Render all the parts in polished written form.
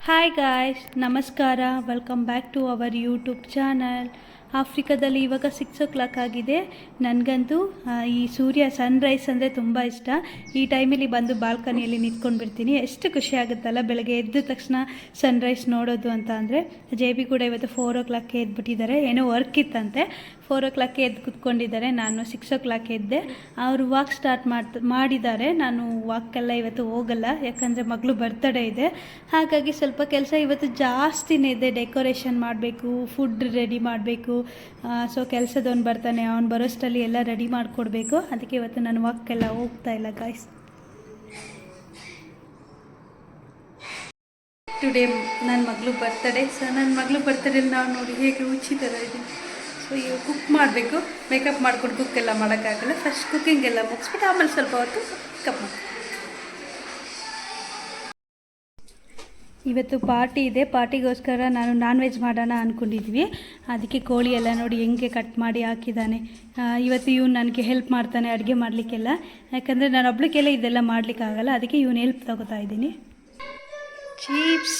Hi guys, ನಮಸ್ಕಾರ. Welcome back to our YouTube channel. ಆಫ್ರಿಕಾದಲ್ಲಿ ಇವಾಗ 6 o'clock ಆಗಿದೆ. ನನಗಂತೂ ಈ ಸೂರ್ಯ ಸನ್ರೈಸ್ ಅಂದರೆ ತುಂಬ ಇಷ್ಟ. ಈ ಟೈಮಲ್ಲಿ ಬಂದು ಬಾಲ್ಕನಿಯಲ್ಲಿ ನಿಂತ್ಕೊಂಡು ಬಿಡ್ತೀನಿ. ಎಷ್ಟು ಖುಷಿ ಆಗುತ್ತಲ್ಲ ಬೆಳಗ್ಗೆ ಎದ್ದ ತಕ್ಷಣ ಸನ್ರೈಸ್ ನೋಡೋದು ಅಂತ ಅಂದರೆ. ಜೆ ಬಿ ಕೂಡ ಇವತ್ತು 4 o'clock ಎದ್ಬಿಟ್ಟಿದ್ದಾರೆ. ಏನೋ ವರ್ಕ್ ಇತ್ತಂತೆ. 4 o'clock ಎದ್ದು ಕೂತ್ಕೊಂಡಿದ್ದಾರೆ. ನಾನು 6 o'clock ಎದ್ದೆ. ಅವರು ವಾಕ್ ಸ್ಟಾರ್ಟ್ ಮಾಡಿದ್ದಾರೆ. ನಾನು ವಾಕ್ಕೆಲ್ಲ ಇವತ್ತು ಹೋಗಲ್ಲ, ಯಾಕಂದರೆ ಮಗಳು ಬರ್ತಡೇ ಇದೆ. ಹಾಗಾಗಿ ಸ್ವಲ್ಪ ಕೆಲಸ ಇವತ್ತು ಜಾಸ್ತಿನೇ ಇದೆ. ಡೆಕೋರೇಷನ್ ಮಾಡಬೇಕು, ಫುಡ್ ರೆಡಿ ಮಾಡಬೇಕು. ಸೊ ಕೆಲಸದವನು ಬರ್ತಾನೆ, ಅವ್ನು ಬರೋಷ್ಟರಲ್ಲಿ ಎಲ್ಲ ರೆಡಿ ಮಾಡಿಕೊಡ್ಬೇಕು. ಅದಕ್ಕೆ ಇವತ್ತು ನಾನು ವಾಕ್ಕೆಲ್ಲ ಹೋಗ್ತಾ ಇಲ್ಲ ಗಾಯ್ಸ್. ಟುಡೇ ನನ್ನ ಮಗಳು ಬರ್ತಡೇ. ಸೊ ನನ್ನ ಮಗಳು ಬರ್ತಡೇಲಿ ನಾವು ನೋಡಿ ಹೇಗೆ ಹುಚ್ಚಿ ಥರ ಇದ್ದೀನಿ. ಸೊ ಇವಾಗ ಕುಕ್ ಮಾಡಬೇಕು. ಮೇಕಪ್ ಮಾಡ್ಕೊಂಡು ಕುಕ್ಕೆಲ್ಲ ಮಾಡೋಕ್ಕಾಗಲ್ಲ. ಫಸ್ಟ್ ಕುಕ್ಕಿಂಗ್ ಎಲ್ಲ ಮುಗಿಸ್ಬಿಟ್ಟು ಆಮೇಲೆ ಸ್ವಲ್ಪ ಹೊತ್ತು ಮೇಕಪ್ ಮಾಡಿ. ಇವತ್ತು ಪಾರ್ಟಿ ಇದೆ. ಪಾರ್ಟಿಗೋಸ್ಕರ ನಾನು ನಾನ್ ವೆಜ್ ಮಾಡೋಣ ಅಂದ್ಕೊಂಡಿದ್ವಿ. ಅದಕ್ಕೆ ಕೋಳಿ ಎಲ್ಲ ನೋಡಿ ಹೆಂಗೆ ಕಟ್ ಮಾಡಿ ಹಾಕಿದ್ದಾನೆ. ಇವತ್ತು ಇವನು ನನಗೆ ಹೆಲ್ಪ್ ಮಾಡ್ತಾನೆ ಅಡುಗೆ ಮಾಡಲಿಕ್ಕೆಲ್ಲ. ಯಾಕಂದರೆ ನಾನು ಒಬ್ಳಿಗೆಲ್ಲ ಇದೆಲ್ಲ ಮಾಡಲಿಕ್ಕಾಗಲ್ಲ. ಅದಕ್ಕೆ ಇವನು ಹೆಲ್ಪ್ ತಗೋತಾ ಇದ್ದೀನಿ. Chips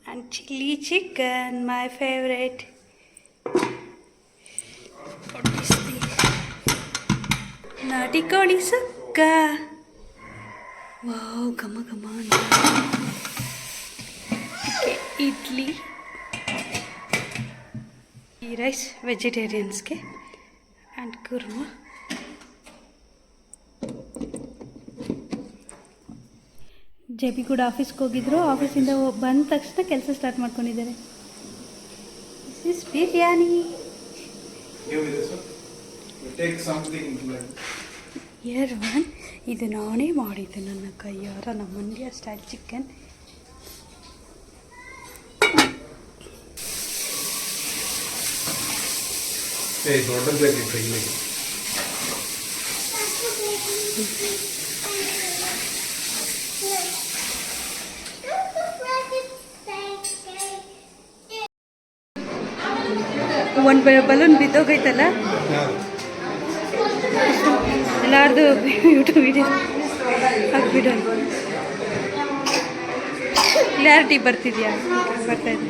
and chilli chicken, my favourite. ನಾಟಿ ಕೋಳಿ ಸುಕ್ಕ. ವಾವ್, ಘಮ ಘಮ. ಇಡ್ಲಿ, ಈ ರೈಸ್ ವೆಜಿಟೇರಿಯನ್ಸ್ಗೆ, ಆ್ಯಂಡ್ ಕುರ್ಮಾ. ಜೆ ಬಿ ಕೂಡ ಆಫೀಸ್ಗೆ ಹೋಗಿದ್ರು. ಆಫೀಸಿಂದ ಬಂದ ತಕ್ಷಣ ಕೆಲಸ ಸ್ಟಾರ್ಟ್ ಮಾಡ್ಕೊಂಡಿದ್ದಾರೆ. This is biryani. ಇದು ನಾನೇ ಮಾಡಿದ್ದೆ ನನ್ನ ಕೈಯಾರ, ನಮ್ಮ ಮಂಡ್ಯ ಸ್ಟೈಲ್ ಚಿಕನ್. ಒಂದು ಬಲೂನ್ ಬಿದ್ದೋಗೈತಲ್ಲ, ಎಲ್ಲಾರ್ದು ಯೂಟ್ಯೂಬ್ ವಿಡಿಯೋ ಹಾಕ್ಬಿಡೋಣ. ಕ್ಲಾರಿಟಿ ಬರ್ತಿದ್ಯಾ? ಬರ್ತಾ ಇದೆ.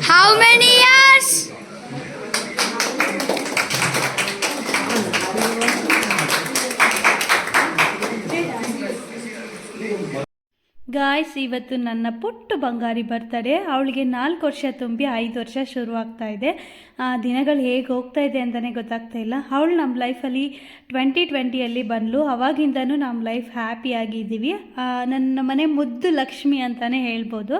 How many years? ಗಾಯ್ಸ್, ಇವತ್ತು ನನ್ನ ಪುಟ್ಟ ಬಂಗಾರಿ ಬರ್ತಡೇ. ಅವಳಿಗೆ 4 ವರ್ಷ ತುಂಬಿ 5 ವರ್ಷ ಶುರುವಾಗ್ತಾ ಇದೆ. ದಿನಗಳು ಹೇಗೆ ಹೋಗ್ತಾ ಇದೆ ಅಂತಲೇ ಗೊತ್ತಾಗ್ತಾ ಇಲ್ಲ. ಅವಳು ನಮ್ಮ ಲೈಫಲ್ಲಿ 2020 ಬಂದಳು. ಅವಾಗಿಂದನೂ ನಮ್ಮ ಲೈಫ್ ಹ್ಯಾಪಿಯಾಗಿದ್ದೀವಿ. ನನ್ನ ಮನೆ ಮುದ್ದು ಲಕ್ಷ್ಮಿ ಅಂತಲೇ ಹೇಳ್ಬೋದು.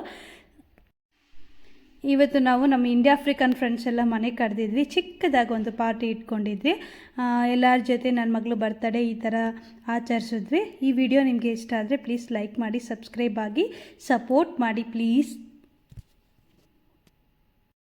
ಇವತ್ತು ನಾವು ನಮ್ಮ ಇಂಡಿಯಾ ಆಫ್ರಿಕನ್ ಫ್ರೆಂಡ್ಸ್ ಎಲ್ಲ ಮನೆಗೆ ಕರೆದಿದ್ವಿ. ಚಿಕ್ಕದಾಗಿ ಒಂದು ಪಾರ್ಟಿ ಇಟ್ಕೊಂಡಿದ್ವಿ. ಎಲ್ಲರ ಜೊತೆ ನನ್ನ ಮಗಳು ಬರ್ತಡೇ ಈ ಥರ ಆಚರಿಸಿದ್ವಿ. ಈ ವಿಡಿಯೋ ನಿಮಗೆ ಇಷ್ಟ ಆದರೆ ಪ್ಲೀಸ್ ಲೈಕ್ ಮಾಡಿ, ಸಬ್ಸ್ಕ್ರೈಬ್ ಆಗಿ, ಸಪೋರ್ಟ್ ಮಾಡಿ ಪ್ಲೀಸ್.